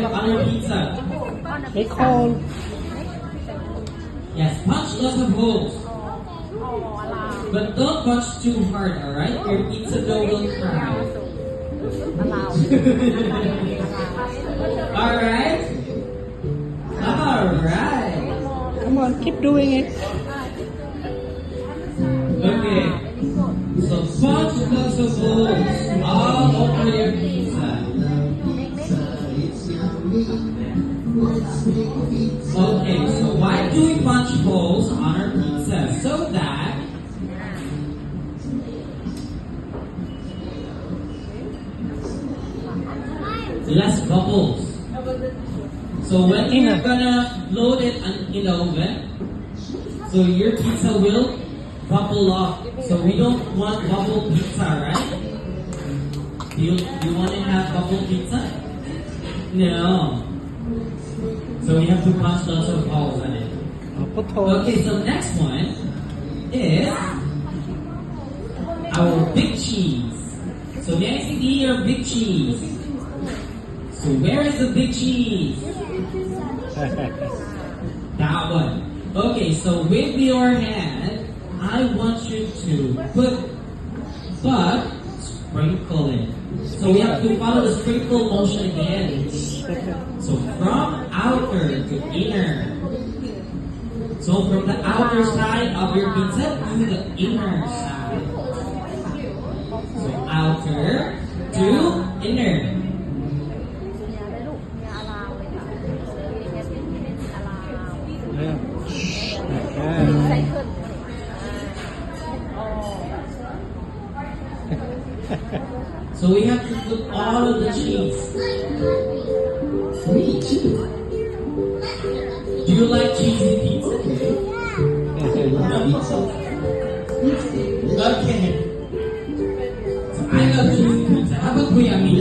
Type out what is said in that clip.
on your pizza? Make hole. Yes, punch lots of holes. But don't punch too hard, alright? Your pizza dough will cry. Alright? Alright. Come on, keep doing it. Okay. So punch lots of holes all over your pizza. Okay, so why do we punch holes on our pizza? So that less bubbles. So when you're gonna load it in the oven, so your pizza will bubble up. So we don't want bubble pizza, right? Do you want to have bubble pizza? No. So we have to punch lots of holes on it. Put hole. Okay, so next one is our big cheese. So may I see your big cheese? So where is the big cheese? That one. Okay, so with your hand, I want you to sprinkle it. So we have to follow the sprinkle motion again. So from outer to inner. So from the outer side of your pizza to the inner side. So outer to inner. So we have to put all of the cheese. Do you like cheesy pizza? Okay. So I love cheesy pizza. How about Kuya Mi?